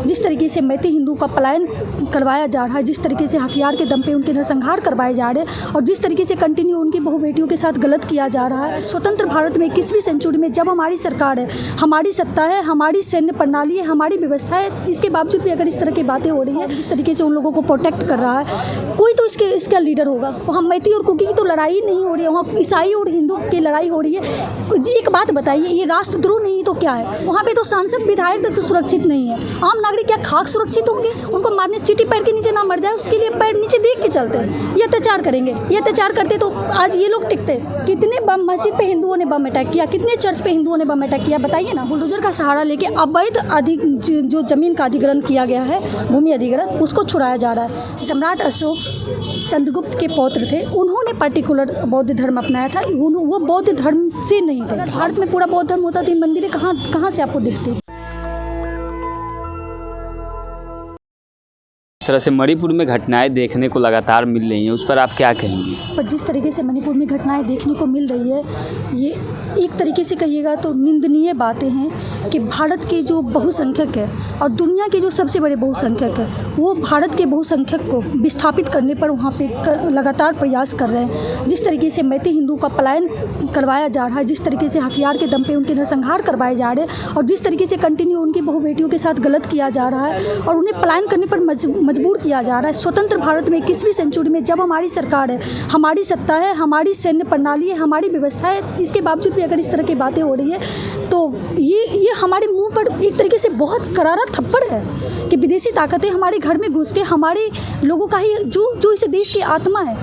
जिस तरीके से मैती हिंदू का पलायन करवाया जा रहा है, जिस तरीके से हथियार के दम पे उनके नरसंहार करवाए जा रहे हैं और जिस तरीके से कंटिन्यू उनकी बहु बेटियों के साथ गलत किया जा रहा है। स्वतंत्र भारत में 21वीं सेंचुरी में जब हमारी सरकार है, हमारी सत्ता है, हमारी सैन्य प्रणाली है, हमारी व्यवस्था है, इसके बावजूद भी अगर इस तरह की बातें हो रही है, जिस तरीके से उन लोगों को प्रोटेक्ट कर रहा है, कोई तो इसका लीडर होगा। वहाँ मैती और कुकी की तो लड़ाई नहीं हो रही है, वहाँ ईसाई और हिंदू की लड़ाई हो रही है। जी एक बात बताइए, ये राष्ट्रद्रोह नहीं तो क्या है? वहाँ पे तो सांसद विधायक तक तो सुरक्षित नहीं है, आम नागरिक क्या खाक सुरक्षित होंगे? उनको मारने से चींटी पैर के नीचे ना मर जाए उसके लिए पैर नीचे देख के चलते हैं। ये अत्याचार करेंगे, ये अत्याचार करते तो आज ये लोग टिकते। कितने बम मस्जिद पे हिंदुओं ने बम अटैक किया, कितने चर्च पे हिंदुओं ने बम अटैक किया, बताइए ना। बुलडोजर का सहारा लेके अवैध जो जमीन का अधिग्रहण किया गया है, भूमि अधिग्रहण, उसको छुड़ाया जा रहा है। सम्राट अशोक चंद्रगुप्त के पौत्र थे, उन्होंने पर्टिकुलर बौद्ध धर्म अपनाया था, वो बौद्ध धर्म से नहीं थे। अगर भारत में पूरा बौद्ध धर्म होता तो मंदिरें कहाँ से आपको दिखती? इस तरह से मणिपुर में घटनाएं देखने को लगातार मिल रही हैं, उस पर आप क्या कहेंगी? पर जिस तरीके से मणिपुर में घटनाएं देखने को मिल रही है, ये एक तरीके से कहिएगा तो निंदनीय बातें हैं कि भारत के जो बहुसंख्यक है और दुनिया के जो सबसे बड़े बहुसंख्यक है, वो भारत के बहुसंख्यक को विस्थापित करने पर वहाँ पे लगातार प्रयास कर रहे हैं। जिस तरीके से मैती हिंदू का पलायन करवाया जा रहा है, जिस तरीके से हथियार के दम पे उनके नरसंहार करवाए जा रहे हैं और जिस तरीके से कंटिन्यू उनकी बहु बेटियों के साथ गलत किया जा रहा है और उन्हें पलायन करने पर मजबूर किया जा रहा है। स्वतंत्र भारत में 21वीं सेंचुरी में जब हमारी सरकार है, हमारी सत्ता है, हमारी सैन्य प्रणाली है, हमारी व्यवस्था है, इसके बावजूद भी अगर इस तरह की बातें हो रही है तो ये हमारे मुंह पर एक तरीके से बहुत करारा थप्पड़ है कि विदेशी ताकतें हमारे घर में घुस के हमारे लोगों का ही जो इस देश की आत्मा है,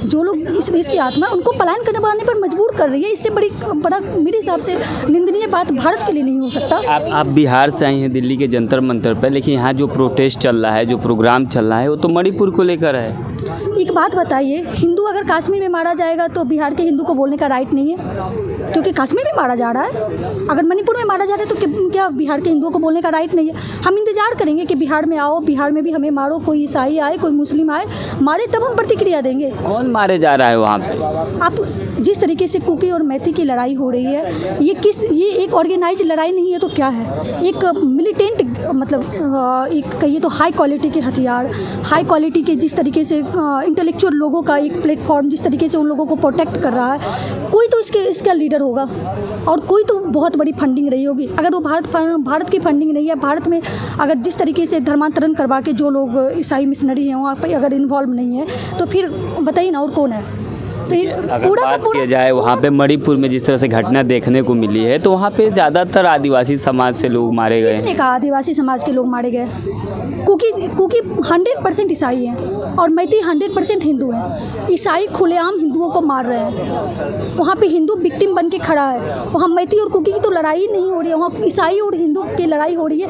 जो लोग इस देश की आत्मा है, उनको पलायन करने पर मजबूर कर रही है। इससे बड़ा मेरे हिसाब से निंदनीय बात भारत के लिए नहीं हो सकता। आप बिहार से आई हैं दिल्ली के जंतर मंतर पर, लेकिन यहाँ जो प्रोटेस्ट चल रहा है, जो प्रोग्राम चल रहा है, वो तो मणिपुर को लेकर है। एक बात बताइए, हिंदू अगर कश्मीर में मारा जाएगा तो बिहार के हिंदू को बोलने का राइट नहीं है, क्योंकि कश्मीर में मारा जा रहा है। अगर मणिपुर में मारा जा रहा है तो क्या बिहार के हिंदुओं को बोलने का राइट नहीं है? हम इंतजार करेंगे कि बिहार में आओ, बिहार में भी हमें मारो, कोई ईसाई आए, कोई मुस्लिम आए, मारे, तब हम प्रतिक्रिया देंगे। कौन मारे जा रहा है वहाँ पे? आप जिस तरीके से कुकी और मैती की लड़ाई हो रही है, ये एक ऑर्गेनाइज लड़ाई नहीं है तो क्या है? एक मिलिटेंट, मतलब एक कहिए तो हाई क्वालिटी के हथियार, हाई क्वालिटी के जिस तरीके से इंटेलेक्चुअल लोगों का एक प्लेटफॉर्म, जिस तरीके से उन लोगों को प्रोटेक्ट कर रहा है, कोई तो इसका लीडर होगा और कोई तो बहुत बड़ी फंडिंग रही होगी। अगर वो भारत की फंडिंग नहीं है, भारत में अगर जिस तरीके से धर्मांतरण करवा के जो लोग ईसाई मिशनरी हैं वहाँ पर अगर इन्वॉल्व नहीं है तो फिर बताइए ना और कौन है? अगर बात किया जाए वहाँ पे मणिपुर में जिस तरह से घटना देखने को मिली है, तो वहाँ पे ज़्यादातर आदिवासी समाज से लोग मारे गए। किसने कहा आदिवासी समाज के लोग मारे गए? कुकी 100% ईसाई हैं और मैती 100% हिंदू हैं। ईसाई खुलेआम हिंदुओं को मार रहे हैं, वहाँ पे हिंदू विक्टिम बन के खड़ा है। वहाँ मैती और कुकी की तो लड़ाई नहीं हो रही है, वहाँ ईसाई और हिंदू की लड़ाई हो रही है।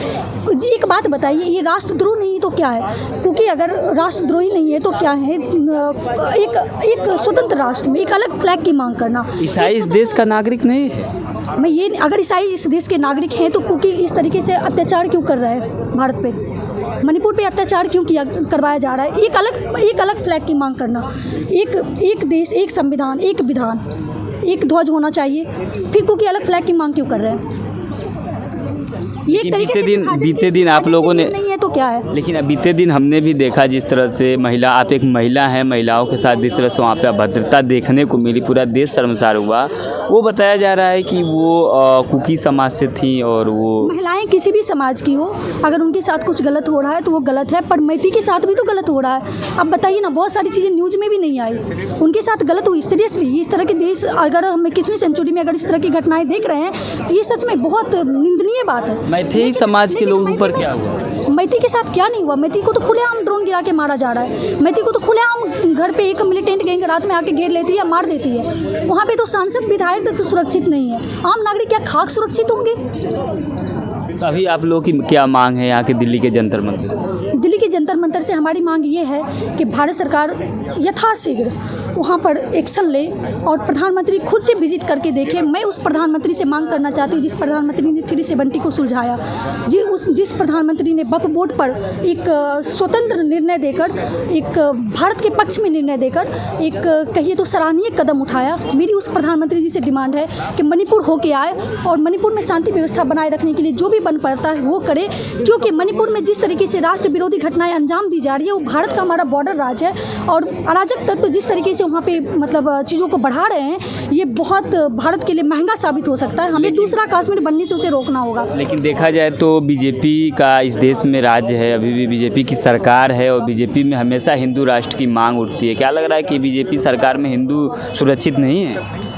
जी एक बात बताइए, ये राष्ट्रद्रोह नहीं तो क्या है? क्योंकि अगर राष्ट्रद्रोही नहीं है तो क्या है? एक स्वतंत्र राष्ट्र में एक अलग फ्लैग की मांग करना। ईसाई इस देश का नागरिक नहीं है। मैं ये, अगर ईसाई इस देश के नागरिक हैं तो कुकी इस तरीके से अत्याचार क्यों कर रहा है भारत पे? मणिपुर पे अत्याचार क्यों करवाया जा रहा है? एक अलग फ्लैग की मांग करना, एक देश, एक संविधान, एक विधान, एक ध्वज होना चाहिए, फिर क्योंकि अलग फ्लैग की मांग क्यों कर रहे हैं? ये बीते दिन आप लोगों ने नहीं है तो क्या है? लेकिन बीते दिन हमने भी देखा जिस तरह से आप एक महिला हैं, महिलाओं के साथ जिस तरह से वहाँ पे अभद्रता देखने को मिली, पूरा देश शर्मसार हुआ। वो बताया जा रहा है कि वो कुकी समाज से थी और वो महिलाएं किसी भी समाज की हो, अगर उनके साथ कुछ गलत हो रहा है तो वो गलत है, पर मैती के साथ भी तो गलत हो रहा है। अब बताइए ना, बहुत सारी चीज़ें न्यूज़ में भी नहीं आई, उनके साथ गलत हुई। सीरियसली इस तरह के देश, अगर हम 21वीं सेंचुरी में अगर इस तरह की घटनाएं देख रहे हैं तो ये सच में बहुत निंदनीय बात है। मैथी समाज के लोगों पर क्या हुआ? मैती के साथ क्या नहीं हुआ? मैती को तो खुलेआम ड्रोन गिरा के मारा जा रहा है। मैती को तो खुलेआम घर पे एक मिलिटेंट गैंग रात में आके घेर लेती है, मार देती है। वहाँ पे तो सांसद विधायक तक तो सुरक्षित नहीं है, आम नागरिक क्या खाक सुरक्षित होंगे? तो अभी आप लोगों की क्या मांग है यहाँ के दिल्ली के जंतर मंतर? दिल्ली के जंतर मंतर से हमारी मांग ये है कि भारत सरकार यथाशीघ्र वहाँ पर एक्शन ले और प्रधानमंत्री खुद से विजिट करके देखे। मैं उस प्रधानमंत्री से मांग करना चाहती हूँ जिस प्रधानमंत्री ने 370 को सुलझाया, जिस प्रधानमंत्री ने वक्फ बोर्ड पर एक स्वतंत्र निर्णय देकर, एक भारत के पक्ष में निर्णय देकर एक कहिए तो सराहनीय कदम उठाया। मेरी उस प्रधानमंत्री जी से डिमांड है कि मणिपुर होके आए और मणिपुर में शांति व्यवस्था बनाए रखने के लिए जो भी बन पड़ता है वो करे, क्योंकि मणिपुर में जिस तरीके से राष्ट्र विरोधी घटनाएं अंजाम दी जा रही है, वो भारत का हमारा बॉर्डर राज्य है और अराजक तत्व जिस तरीके से वहाँ पे मतलब चीज़ों को बढ़ा रहे हैं, ये बहुत भारत के लिए महंगा साबित हो सकता है। हमें दूसरा कश्मीर बनने से उसे रोकना होगा। लेकिन देखा जाए तो बीजेपी का इस देश में राज्य है, अभी भी बीजेपी की सरकार है और बीजेपी में हमेशा हिंदू राष्ट्र की मांग उठती है। क्या लग रहा है कि बीजेपी सरकार में हिंदू सुरक्षित नहीं है?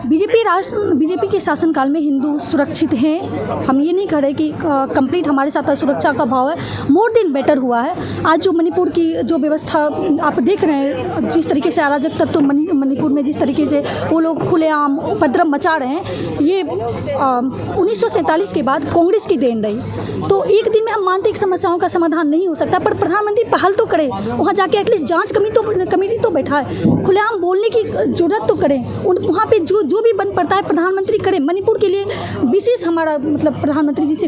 बीजेपी के शासनकाल में हिंदू सुरक्षित हैं। हम ये नहीं कह रहे कि कंप्लीट हमारे साथ सुरक्षा का भाव है, मोर देन बेटर हुआ है। आज जो मणिपुर की जो व्यवस्था आप देख रहे हैं, जिस तरीके से अराजक तत्व मणिपुर में जिस तरीके से वो लोग खुलेआम उपद्रव मचा रहे हैं, ये 1947 के बाद कांग्रेस की देन रही। तो एक दिन में हम मानते हैं कि समस्याओं का समाधान नहीं हो सकता, पर प्रधानमंत्री पहल तो करें, वहाँ जाके एटलीस्ट जाँच कमेटी तो बैठाए, खुलेआम बोलने की जरूरत तो करें। वहाँ पे जो भी बन पड़ता है प्रधानमंत्री करें। मणिपुर के लिए विशेष हमारा मतलब प्रधानमंत्री जी से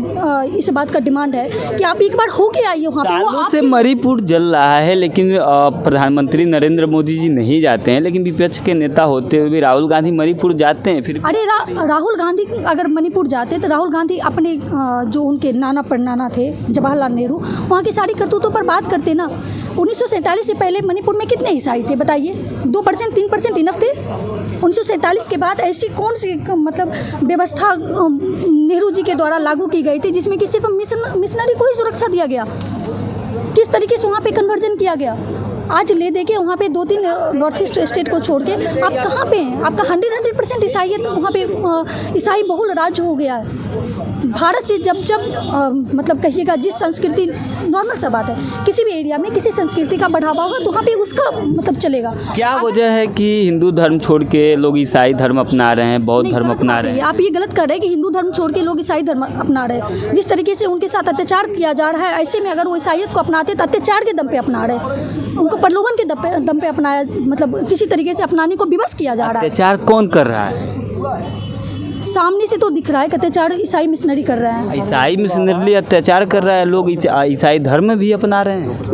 इस बात का डिमांड है कि आप एक बार होके आइए वहाँ पे। सालों से मणिपुर जल रहा है, लेकिन प्रधानमंत्री नरेंद्र मोदी जी नहीं जाते हैं, लेकिन विपक्ष के नेता होते हुए भी राहुल गांधी मणिपुर जाते हैं। फिर अरे राहुल गांधी अगर मणिपुर जाते तो राहुल गांधी अपने जो उनके नाना परनाना थे जवाहरलाल नेहरू, वहाँ की सारी करतूतों पर बात करते ना। 1947 से पहले मणिपुर में कितने ईसाई थे बताइए? 2% 3% इनफ थे। 1947 के बाद ऐसी कौन सी मतलब व्यवस्था नेहरू जी के द्वारा लागू की गई थी जिसमें कि सिर्फ मिशनरी को ही सुरक्षा दिया गया? किस तरीके से वहाँ पे कन्वर्जन किया गया? आज ले दे के वहाँ पे 2-3 नॉर्थ ईस्ट स्टेट को छोड़ के आप कहाँ पे हैं? आपका 100% ईसाइयत वहाँ पे ईसाई बहुल राज्य हो गया है। भारत से जब मतलब कहिएगा जिस संस्कृति, नॉर्मल सा बात है, किसी भी एरिया में किसी संस्कृति का बढ़ावा होगा तो वहाँ पे उसका मतलब चलेगा। क्या वजह है कि हिंदू धर्म छोड़ के लोग ईसाई धर्म अपना रहे हैं, बौद्ध धर्म अपना रहे हैं? आप ये गलत कर रहे हैं कि हिंदू धर्म छोड़ के लोग ईसाई धर्म अपना रहे हैं। जिस तरीके से उनके साथ अत्याचार किया जा रहा है, ऐसे में अगर वो ईसाइयत को अपनाते तो अत्याचार के दम पे अपना रहे हैं, उनको प्रलोभन के दम पे अपनाया, मतलब किसी तरीके से अपनाने को विवश किया जा रहा है। अत्याचार कौन कर रहा है? सामने से तो दिख रहा है कि अत्याचार ईसाई मिशनरी कर रहे हैं। ईसाई मिशनरी अत्याचार कर रहा है, लोग ईसाई धर्म भी अपना रहे हैं।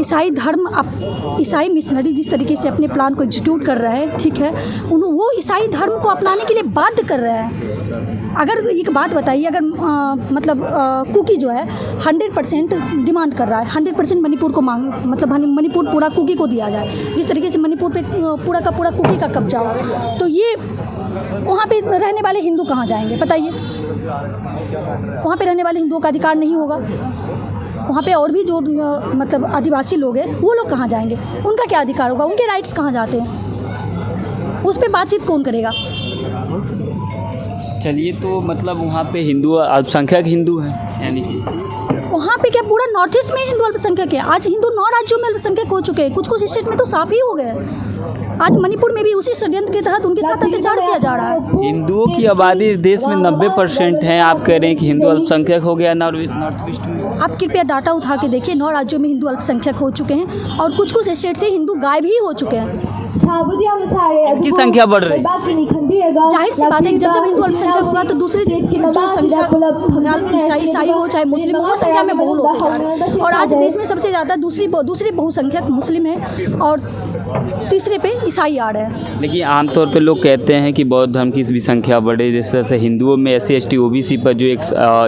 ईसाई मिशनरी जिस तरीके से अपने प्लान को एग्जीक्यूट कर रहे हैं, ठीक है, वो ईसाई धर्म को अपनाने के लिए बाध्य कर रहे हैं। अगर एक बात बताइए, अगर मतलब कुकी जो है 100% डिमांड कर रहा है, 100% मणिपुर को मतलब मणिपुर पूरा कुकी को दिया जाए, जिस तरीके से मणिपुर पे पूरा का पूरा कुकी का कब्जा हो, तो ये वहाँ पे रहने वाले हिंदू कहाँ जाएंगे बताइए? वहाँ पे रहने वाले हिंदुओं का अधिकार नहीं होगा। वहाँ पे और भी जो मतलब आदिवासी लोग हैं वो लोग कहाँ जाएंगे? उनका क्या अधिकार होगा? उनके राइट्स कहाँ जाते हैं? उस पर बातचीत कौन करेगा? चलिए, तो मतलब वहाँ पे हिंदू अल्पसंख्यक हिंदू हैं, यानी कि वहाँ पे क्या पूरा नॉर्थ ईस्ट में हिंदू अल्पसंख्यक है? आज हिंदू 9 राज्यों में अल्पसंख्यक हो चुके हैं, कुछ स्टेट में तो साफ ही हो गए। आज मणिपुर में भी उसी षड्यंत्र के तहत उनके साथ अत्याचार किया जा रहा है। हिंदुओं की आबादी इस देश में 90% है, आप कह रहे हैं कि हिंदू अल्पसंख्यक हो गया नॉर्थ ईस्ट में? आप कृपया डाटा उठा के देखिए, 9 राज्यों में हिंदू अल्पसंख्यक हो चुके हैं और कुछ स्टेट से हिंदू गायब ही हो चुके हैं। इनकी संख्या बढ़ रही है। जाहिर सी बात है, जब हिंदू अल्पसंख्यक होगा तो दूसरी जो संख्या, चाहे ईसाई हो चाहे मुस्लिम हो, वो संख्या में बहुल होते जा रहे हैं। और आज देश में सबसे ज़्यादा दूसरी बहुसंख्यक मुस्लिम है और तीसरे पे ईसाई आ रहे हैं। लेकिन आमतौर पे लोग कहते हैं कि बौद्ध धर्म की भी संख्या बढ़े, जिस तरह से हिंदुओं में SC ST OBC पर जो एक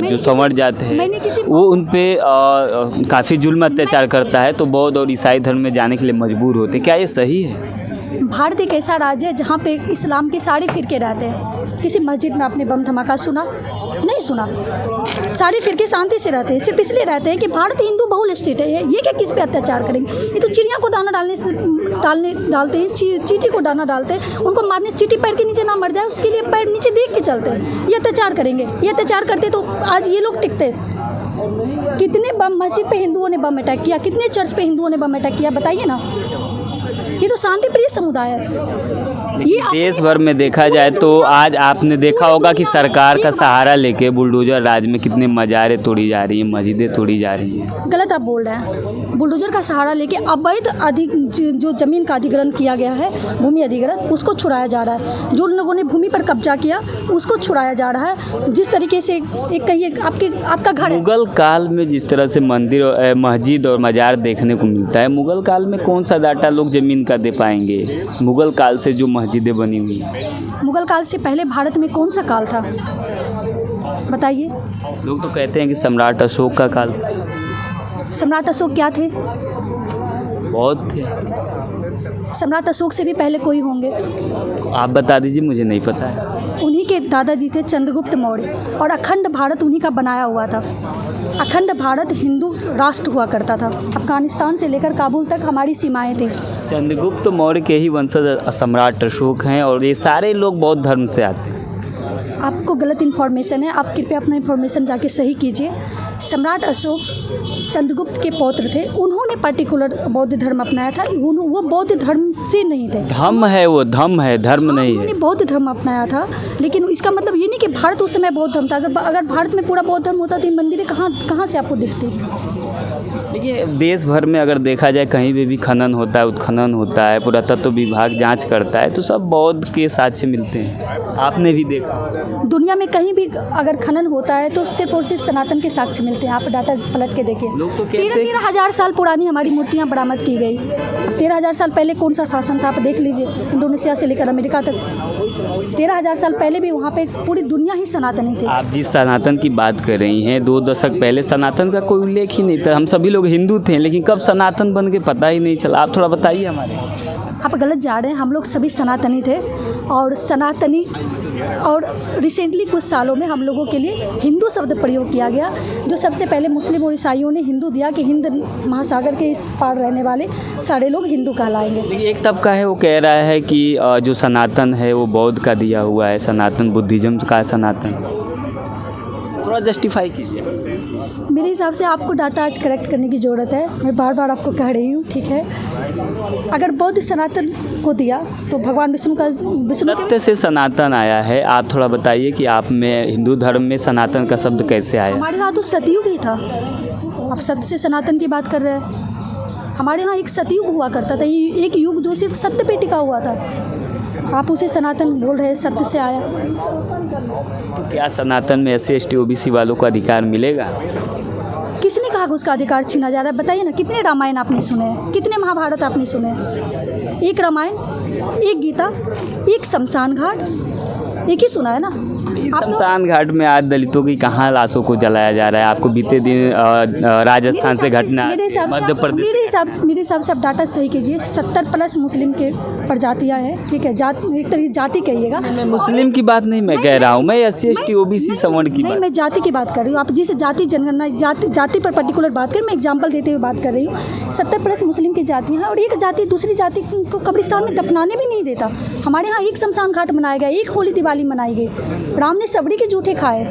जो संवर्ण जाते हैं वो उन पे काफ़ी जुल्म अत्याचार करता है, तो बौद्ध और ईसाई धर्म में जाने के लिए मजबूर होते हैं। क्या ये सही है? भारत एक ऐसा राज्य है जहाँ पे इस्लाम के सारे फ़िरके रहते हैं। किसी मस्जिद में आपने बम धमाका सुना? नहीं सुना। सारे फ़िरके शांति से रहते हैं, सिर्फ इसलिए रहते हैं कि भारत हिंदू बहुल स्टेट है। ये क्या किस पे अत्याचार करेंगे? ये तो चिड़िया को दाना डालते हैं, चींटी को दाना डालते हैं, उनको मारने से चींटी पैर के नीचे ना मर जाए उसके लिए पैर नीचे देख के चलते हैं। ये अत्याचार करेंगे, ये अत्याचार करते तो आज ये लोग टिकते। कितने बम मस्जिद पे हिंदुओं ने बम अटैक किया, कितने चर्च पे हिंदुओं ने बम अटैक किया, बताइए ना। ये तो शांति प्रिय समुदाय है। ये देश भर में देखा जाए तो आज आपने देखा होगा कि सरकार का सहारा लेके बुलडोजर राज में कितने मज़ारें तोड़ी जा रही हैं, मस्जिदें तोड़ी जा रही हैं। गलत आप बोल रहे हैं। बुलडोजर का सहारा लेके अवैध जो ज़मीन का अधिग्रहण किया गया है, भूमि अधिग्रहण, उसको छुड़ाया जा रहा है। जो लोगों ने भूमि पर कब्जा किया उसको छुड़ाया जा रहा है। जिस तरीके से एक कहिए आपका घर है। मुगल काल में जिस तरह से मंदिर, मस्जिद और मज़ार देखने को मिलता है, मुगल काल में कौन सा डाटा लोग ज़मीन का दे पाएंगे? मुगल काल से जो मस्जिदें बनी हुई हैं, मुगल काल से पहले भारत में कौन सा काल था बताइए? लोग तो कहते हैं कि सम्राट अशोक का काल। सम्राट अशोक क्या थे? बहुत थे। सम्राट अशोक से भी पहले कोई होंगे? आप बता दीजिए, मुझे नहीं पता है। उन्हीं के दादाजी थे चंद्रगुप्त मौर्य, और अखंड भारत उन्हीं का बनाया हुआ था। अखंड भारत हिंदू राष्ट्र हुआ करता था। अफगानिस्तान से लेकर काबुल तक हमारी सीमाएं थी। चंद्रगुप्त मौर्य के ही वंशज सम्राट अशोक हैं और ये सारे लोग बौद्ध धर्म से आते हैं। आपको गलत इन्फॉर्मेशन है, आप कृपया अपना इन्फॉर्मेशन जाके सही कीजिए। सम्राट अशोक चंद्रगुप्त के पौत्र थे, उन्होंने पर्टिकुलर बौद्ध धर्म अपनाया था। वो बौद्ध धर्म से नहीं थे। धम्म है, वो धम्म है, धर्म नहीं है। उन्होंने बौद्ध धर्म अपनाया था, लेकिन इसका मतलब ये नहीं कि भारत उस समय बौद्ध धर्म था। अगर भारत में पूरा बौद्ध धर्म होता तो ये मंदिरें कहाँ से आपको दिखती? देखिए, देश भर में अगर देखा जाए कहीं भी खनन होता है, उत्खनन होता है, पुरातत्व विभाग जांच करता है, तो सब बौद्ध के साक्ष्य मिलते हैं। आपने भी देखा, दुनिया में कहीं भी अगर खनन होता है तो सिर्फ और सिर्फ सनातन के साक्ष्य मिलते हैं। आप डाटा पलट के देखिए। लोग तो कहते हैं 13,000 साल पुरानी हमारी मूर्तियाँ बरामद की गई। 13,000 साल पहले कौन सा शासन था? आप देख लीजिए, इंडोनेशिया से लेकर अमेरिका तक 13,000 साल पहले भी वहाँ पे पूरी दुनिया ही सनातनी थी। आप जिस सनातन की बात कर रही हैं, 2 दशक पहले सनातन का कोई उल्लेख ही नहीं था। हम सभी लोग हिंदू थे, लेकिन कब सनातन बन के पता ही नहीं चला। आप थोड़ा बताइए हमारे। आप गलत जा रहे हैं। हम लोग सभी सनातनी थे, और रिसेंटली कुछ सालों में हम लोगों के लिए हिंदू शब्द प्रयोग किया गया, जो सबसे पहले मुस्लिम और ईसाइयों ने हिंदू दिया कि हिंद महासागर के इस पार रहने वाले सारे लोग हिंदू कहलाएंगे। देखिए, एक तबका है वो कह रहा है कि जो सनातन है वो बौद्ध का दिया हुआ है, सनातन बुद्धिज्म का है सनातन। थोड़ा जस्टिफाई कीजिए। मेरे हिसाब से आपको डाटा आज करेक्ट करने की ज़रूरत है। मैं बार बार आपको कह रही हूँ, ठीक है? अगर बौद्ध सनातन को दिया तो भगवान विष्णु सत्य से सनातन आया है। आप थोड़ा बताइए कि आप में हिंदू धर्म में सनातन का शब्द कैसे आया? हमारे यहाँ तो सतयुग ही था। आप सत्य से सनातन की बात कर रहे हैं। हमारे यहाँ एक सतयुग हुआ करता था, ये एक युग जो सिर्फ सत्य पे टिका हुआ था। आप उसे सनातन बोल रहे हैं, सत्य से आया। तो क्या सनातन में SC ST OBC वालों को अधिकार मिलेगा? किसने कहा कि उसका अधिकार छीना जा रहा है? बताइए ना, कितने रामायण आपने सुने हैं, कितने महाभारत आपने सुने हैं? एक रामायण, एक गीता, एक शमशान घाट, एक ही सुना है ना? शमशान घाट में आज दलितों की कहाँ लाशों को जलाया जा रहा है? आपको बीते दिन राजस्थान से घटना, मध्य प्रदेश। मेरे हिसाब से आप डाटा सही कीजिए। 70+ मुस्लिम के प्रजातियाँ हैं, ठीक है? एक तरीके जाति कहिएगा। मैं मुस्लिम की बात नहीं मैं कह रहा हूँ, मैं SC ST OBC सवर्ण की बात। मैं जाति की बात कर रही हूँ। आप जिस जाति जनगणना जाति पर पर्टिकुलर बात कर, मैं एग्जाम्पल देते हुए बात कर रही हूँ। 70+ मुस्लिम की जातियाँ हैं, और एक जाति दूसरी जाति को कब्रिस्तान में दफनाने भी नहीं देता। हमारे यहाँ एक शमशान घाट बनाया गया, एक होली दिवाली मनाई गई। राम ने सबरी के जूठे खाए।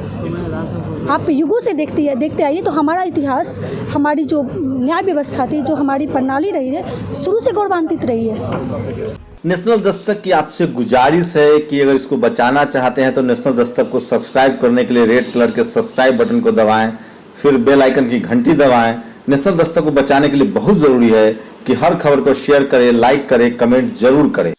आप युगों से देखते आइए तो हमारा इतिहास, हमारी जो न्याय व्यवस्था थी, जो हमारी प्रणाली रही है, शुरू से गौरवान्वित रही है। नेशनल दस्तक की आपसे गुजारिश है कि अगर इसको बचाना चाहते हैं तो नेशनल दस्तक को सब्सक्राइब करने के लिए रेड कलर के सब्सक्राइब बटन को दबाएं, फिर बेल आइकन की घंटी दबाएं। नेशनल दस्तक को बचाने के लिए बहुत जरूरी है कि हर खबर को शेयर करें, लाइक करें, कमेंट जरूर करें।